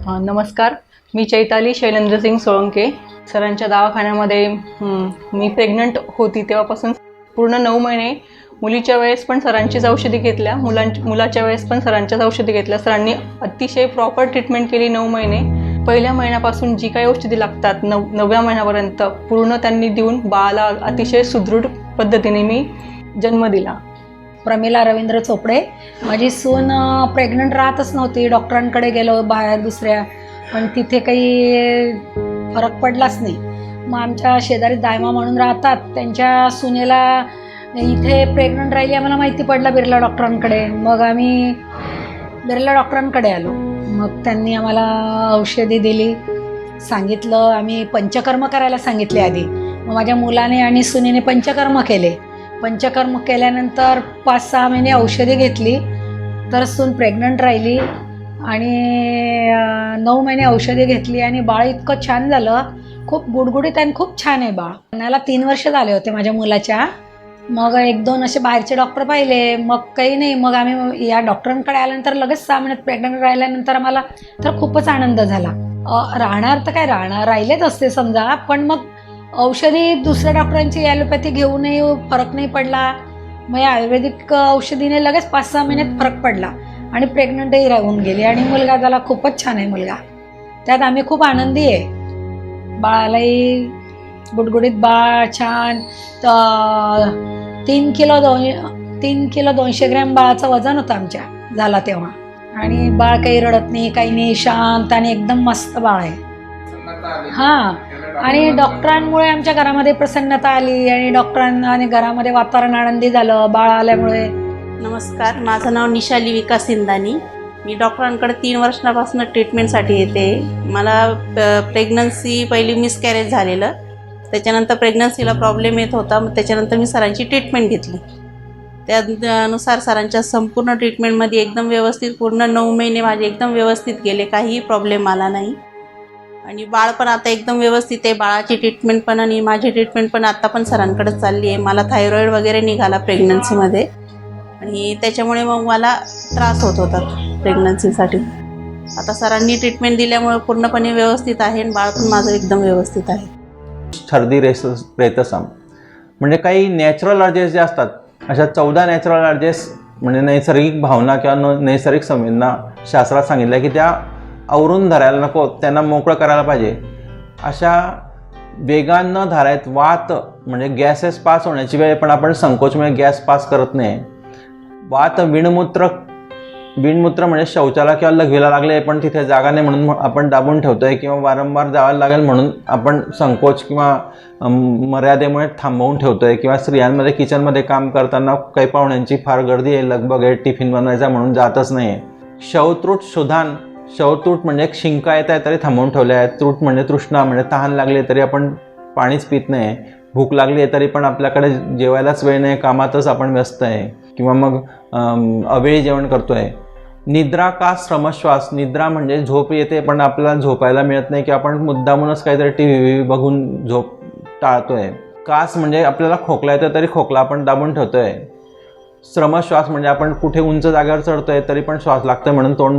नमस्कार, मी चैताली शैलेंद्र सिंग सोळंके. सरांच्या दवाखान्यामध्ये मी प्रेग्नंट होती तेव्हापासून पूर्ण 9 महिने मुलीच्या वेळेस पण सरांचीच औषधी घेतल्या, मुलाच्या वेळेस पण सरांच्याच औषधी घेतल्या. सरांनी अतिशय प्रॉपर ट्रीटमेंट केली 9 महिने. पहिल्या महिन्यापासून जी काही औषधी लागतात 9व्या महिन्यापर्यंत पूर्ण त्यांनी देऊन बाळाला अतिशय सुदृढ पद्धतीने मी जन्म दिला. प्रमिला रवींद्र चोपडे. माझी सून प्रेग्नंट राहतच नव्हती. डॉक्टरांकडे गेलो बाहेर दुसऱ्या, पण तिथे काही फरक पडलाच नाही. मग आमच्या शेजारी दायमा म्हणून राहतात, त्यांच्या सुनेला इथे प्रेग्नंट राहिली आम्हाला माहिती पडलं बिर्ला डॉक्टरांकडे. मग आम्ही बिर्ला डॉक्टरांकडे आलो. मग त्यांनी आम्हाला औषधी दिली, सांगितलं. आम्ही पंचकर्म करायला सांगितले आधी. मग माझ्या मुलाने आणि सुनेने पंचकर्म केले. पंचकर्म केल्यानंतर 5-6 महिने औषधी घेतली तर सून प्रेग्नंट राहिली आणि 9 महिने औषधी घेतली आणि बाळ इतकं छान झालं, खूप गुडगुडीत आणि खूप छान आहे बाळ. त्याला 3 वर्ष झाले होते माझ्या मुलाच्या. मग 1-2 असे बाहेरचे डॉक्टर पाहिले, मग काही नाही. मग आम्ही या डॉक्टरांकडे आल्यानंतर लगेच 6 महिन्यात प्रेग्नंट राहिल्यानंतर आम्हाला तर खूपच आनंद झाला. राहणार तर काय राहिलेच असते समजा, पण मग औषधी दुसऱ्या डॉक्टरांची ॲलोपॅथी घेऊनही फरक नाही पडला. मग या आयुर्वेदिक औषधीने लगेच 5-6 महिन्यात फरक पडला आणि प्रेग्नंटही राहून गेली आणि मुलगा झाला. खूपच छान आहे मुलगा. त्यात आम्ही खूप आनंदी आहे. बाळालाही गुडगुडीत बाळ छान. 3 किलो 200 ग्रॅम बाळाचं वजन होतं आमच्या झाला तेव्हा. आणि बाळ काही रडत नाही, काही नाही, शांत आणि एकदम मस्त बाळ आहे. हां, आणि डॉक्टरांमुळे आमच्या घरामध्ये प्रसन्नता आली आणि डॉक्टरांनी घरामध्ये वातावरण आनंदी झालं बाळ आल्यामुळे. नमस्कार, माझं नाव निशाली विकास सिंदानी. मी डॉक्टरांकडे 3 वर्षांपासून ट्रीटमेंटसाठी येते. मला प्रेग्नन्सी पहिली मिसकॅरेज झालेलं, त्याच्यानंतर प्रेग्नन्सीला प्रॉब्लेम येत होता. मग त्याच्यानंतर मी सरांची ट्रीटमेंट घेतली. त्यानुसार सरांच्या संपूर्ण ट्रीटमेंटमध्ये एकदम व्यवस्थित पूर्ण 9 महिने माझे एकदम व्यवस्थित गेले, काहीही प्रॉब्लेम आला नाही. आणि बाळ पण आता एकदम व्यवस्थित आहे. बाळाची ट्रीटमेंट पण आणि माझी ट्रीटमेंट पण आता पण सरांकडेच चालली आहे. मला थायरॉईड वगैरे निघाला प्रेग्नन्सीमध्ये आणि त्याच्यामुळे मग मला त्रास होत होता प्रेग्नन्सीसाठी. आता सरांनी ट्रीटमेंट दिल्यामुळे पूर्णपणे व्यवस्थित आहे आणि बाळ पण माझं एकदम व्यवस्थित आहे. छर्दी रेतसम म्हणजे काही नॅचरल अर्जेस जे असतात, अशा 14 नॅचरल अर्जेस म्हणजे नैसर्गिक भावना किंवा नैसर्गिक संवेदना शास्त्रात सांगितलं की त्या आवरून धरायला नको, त्यांना मोकळं करायला पाहिजे. अशा वेगान न धरायत वात म्हणजे गॅसेस पास होण्याची वेळ, पण आपण संकोचमुळे गॅस पास करत नाही. वात विणमूत्र म्हणजे शौचाला किंवा लघवीला लागले पण तिथे जागा नाही म्हणून आपण दाबून ठेवतोय किंवा वारंवार जायला लागेल म्हणून आपण संकोच किंवा मर्यादेमुळे थांबवून ठेवतोय. किंवा स्त्रियांमध्ये किचनमध्ये काम करताना काही पाहुण्यांची फार गर्दी आहे, लगबग आहे, टिफिन बनवायचा म्हणून जातच नाही आहे. शवतूट म्हणजे एक शिंका येत आहे तरी थांबवून ठेवले आहे. तूट म्हणजे तृष्णा म्हणजे तहान लागली तरी आपण पाणीच पित नाही. भूक लागली आहे तरी पण आपल्याकडे जेवायलाच वेळ नाही, कामातच आपण व्यस्त आहे किंवा मग अवेळी जेवण करतो आहे. निद्रा का श्रमश्वास, निद्रा म्हणजे झोप येते पण आपल्याला झोपायला मिळत नाही किंवा आपण मुद्दामूनच काहीतरी TV बघून झोप टाळतोय. कास म्हणजे आपल्याला खोकला येतं तरी खोकला आपण दाबून ठेवतोय. श्रमश्वास म्हणजे आपण कुठे उंच जागेवर चढतोय तरी पण श्वास लागतोय म्हणून तोंड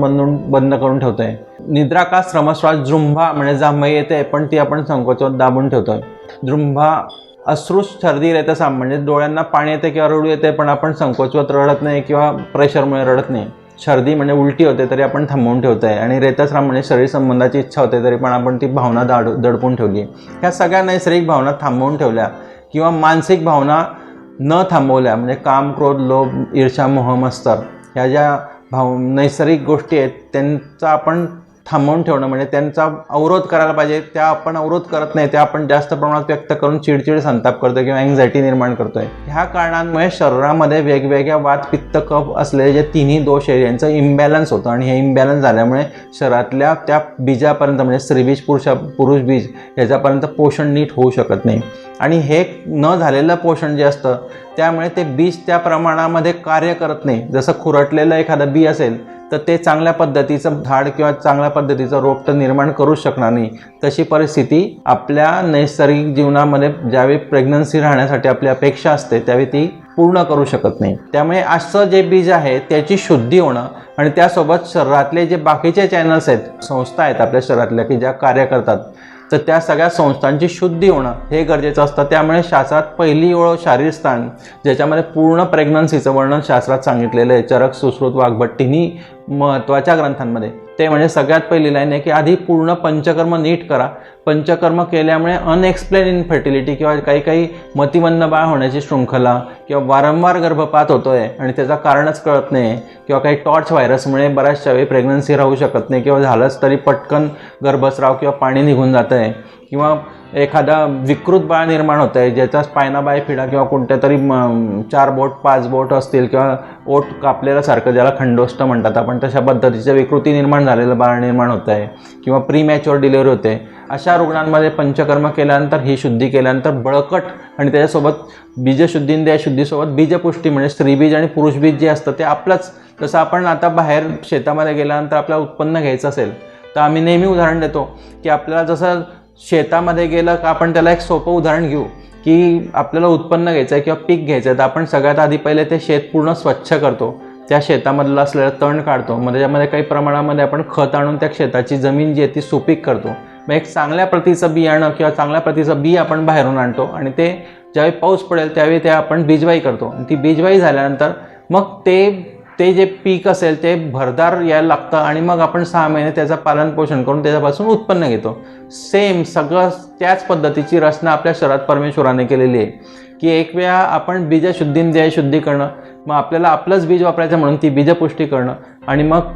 बंद करून ठेवतोय. निद्रा का श्रमश्वास. जृंभा म्हणजे जांभई येते पण ती आपण संकोचात दाबून ठेवतोय. जृंभा. अश्रुष छर्दी रेतसम म्हणजे डोळ्यांना पाणी येते किंवा रडू येते पण आपण संकोचात रडत नाही किंवा प्रेशरमुळे रडत नाही. छर्दी म्हणजे उलटी होते तरी आपण थांबवून ठेवतोय. आणि रेतस्राव म्हणजे शरीर संबंधाची इच्छा होते तरी पण आपण ती भावना दडपून ठेवली. ह्या सगळ्या नैसर्गिक भावना थांबवून ठेवल्या किंवा मानसिक भावना न थांबवल्या म्हणजे काम, क्रोध, लोभ, ईर्ष्या, मोह, मत्सर ह्या ज्या नैसर्गिक गोष्टी आहेत त्यांचा आपण थांबवून ठेवणं म्हणजे त्यांचा अवरोध करायला पाहिजे. त्या आपण अवरोध करत नाही, त्या आपण जास्त प्रमाणात व्यक्त करून चिडचिड, संताप करतोय किंवा अँझायटी निर्माण करतोय. ह्या कारणांमुळे शरीरामध्ये वेगवेगळ्या वात, पित्त, कफ असलेले जे तिन्ही दोष आहे यांचं इम्बॅलन्स होतं आणि हे इम्बॅलन्स झाल्यामुळे शरीरातल्या त्या बीजापर्यंत म्हणजे स्त्रीबीज, पुरुष बीज ह्याच्यापर्यंत पोषण नीट होऊ शकत नाही. आणि हे न झालेलं पोषण जे असतं त्यामुळे ते बीज त्या प्रमाणामध्ये कार्य करत नाही. जसं खुरटलेलं एखादं बी असेल तर ते चांगल्या पद्धतीचं झाड किंवा चांगल्या पद्धतीचं रोप तर निर्माण करूच शकणार नाही. तशी परिस्थिती आपल्या नैसर्गिक जीवनामध्ये ज्यावेळी प्रेग्नन्सी राहण्यासाठी आपली अपेक्षा असते त्यावेळी ती पूर्ण करू शकत नाही. त्यामुळे असं जे बीज आहे त्याची शुद्धी होणं आणि त्यासोबत शरीरातले जे बाकीचे चॅनल्स आहेत, संस्था आहेत आपल्या शरीरातल्या की ज्या कार्य करतात, तर त्या सगळ्या संस्थांची शुद्धी होणं हे गरजेचं असतं. त्यामुळे शास्त्रात पहिली ओळ शारीरस्थान, ज्याच्यामध्ये पूर्ण प्रेग्नन्सीचं वर्णन शास्त्रात सांगितलेलं आहे चरक, सुश्रुत, वाघभट्टीनी महत्त्वाच्या ग्रंथांमध्ये. ते म्हणजे सगळ्यात पहिली लाईन आहे की आधी पूर्ण पंचकर्म नीट करा. पंचकर्म केल्यामुळे अनएक्सप्लेन इनफर्टिलिटी किंवा काही मतिमंद बाळ होण्याची शृंखला किंवा वारंवार गर्भपात होतोय आणि त्याचं कारणच कळत नाही, किंवा काही टॉर्च व्हायरसमुळे बऱ्याचशा वेळी प्रेग्नन्सी राहू शकत नाही, किंवा झालंच तरी पटकन गर्भस्राव किंवा पाणी निघून जातं आहे, किंवा एखादा विकृत बाळ निर्माण होतं आहे ज्याचा स्पायना बायफिडा किंवा कोणत्या तरी 4 बोट 5 बोट असतील, किंवा ओठ कापलेल्यासारखं ज्याला खंडोष्ट म्हणतात आपण, तशा पद्धतीच्या विकृती निर्माण झालेलं बाळ निर्माण होतं आहे, किंवा प्रीमॅच्युअर डिलिव्हरी होते. अशा रुग्णांमध्ये पंचकर्म केल्यानंतर, ही शुद्धी केल्यानंतर बळकट आणि त्याच्यासोबत बीजशुद्धी आणि दयाशुद्धीसोबत बीजपुष्टी म्हणजे स्त्रीबीज आणि पुरुषबीज जे असतं ते आपलंच. जसं आपण आता बाहेर शेतामध्ये गेल्यानंतर आपल्याला उत्पन्न घ्यायचं असेल तर आम्ही नेहमी उदाहरण देतो की आपल्याला जसं शेतामध्ये गेलं का आपण त्याला एक सोपं उदाहरण घेऊ की आपल्याला उत्पन्न घ्यायचं आहे किंवा पीक घ्यायचं आहे, तर आपण सगळ्यात आधी पहिले ते शेत पूर्ण स्वच्छ करतो, त्या शेतामधलं असलेलं तण काढतो, मग त्याच्यामध्ये काही प्रमाणामध्ये आपण खत आणून त्या शेताची जमीन जी आहे ती सुपीक करतो. मग एक चांगल्या प्रतीचं बियाणं किंवा चांगल्या प्रतीचं बी आपण बाहेरून आणतो आणि ते ज्यावेळी पाऊस पडेल त्यावेळी ते आपण बीजवाई करतो. आणि ती बीजवाई झाल्यानंतर मग ते जे पीक असेल ते भरदार यायला लागतं आणि मग आपण 6 महिने त्याचं पालनपोषण करून त्याच्यापासून उत्पन्न घेतो. सेम सगळं त्याच पद्धतीची रचना आपल्या शरीरात परमेश्वराने केलेली आहे की एक वेळा आपण बीजशुद्धी आणि दयाशुद्धी करणं, मग आपल्याला आपलंच बीज वापरायचं म्हणून ती बीजपुष्टी करणं, आणि मग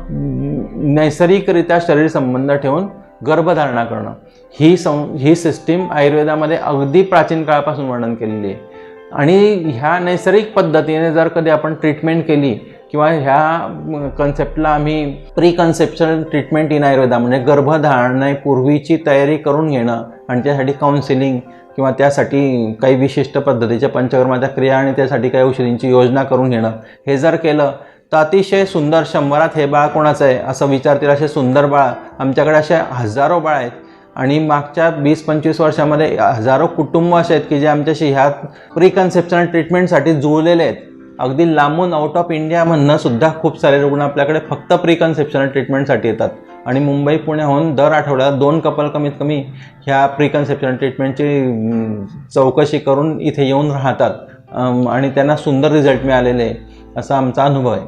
नैसर्गिकरित्या शरीर संबंध ठेवून गर्भधारणा करणं. ही सिस्टीम आयुर्वेदामध्ये अगदी प्राचीन काळापासून वर्णन केलेली आहे. आणि ह्या नैसर्गिक पद्धतीने जर कधी आपण ट्रीटमेंट केली किंवा ह्या कन्सेप्टला आम्ही प्री कन्सेप्शनल ट्रीटमेंट इन आयुर्वेदा म्हणजे गर्भधारणेपूर्वीची तयारी करून घेणं आणि त्यासाठी काउन्सिलिंग किंवा त्यासाठी काही विशिष्ट पद्धतीच्या पंचकर्माच्या क्रिया आणि त्यासाठी काही औषधींची योजना करून घेणं, हे जर केलं तर अतिशय सुंदर, 100त हे बाळ कोणाचं आहे असं विचारतील असे सुंदर बाळ आमच्याकडे असे हजारो बाळ आहेत. आणि मागच्या 20-25 वर्षामध्ये हजारो कुटुंब असे आहेत की जे आमच्याशी ह्या प्री कन्सेप्शनल ट्रीटमेंटसाठी जुळलेले आहेत. अगदी लांबून आउट ऑफ इंडियामधनं सुद्धा खूप सारे रुग्ण आपल्याकडे फक्त प्री कन्सेप्शनल ट्रीटमेंटसाठी येतात. आणि मुंबई पुण्याहून दर आठवड्यात 2 कपल कमीत कमी ह्या प्री कन्सेप्शनल ट्रीटमेंटची चौकशी करून इथे येऊन राहतात आणि त्यांना सुंदर रिझल्ट मिळालेले आहे असा आमचा अनुभव आहे.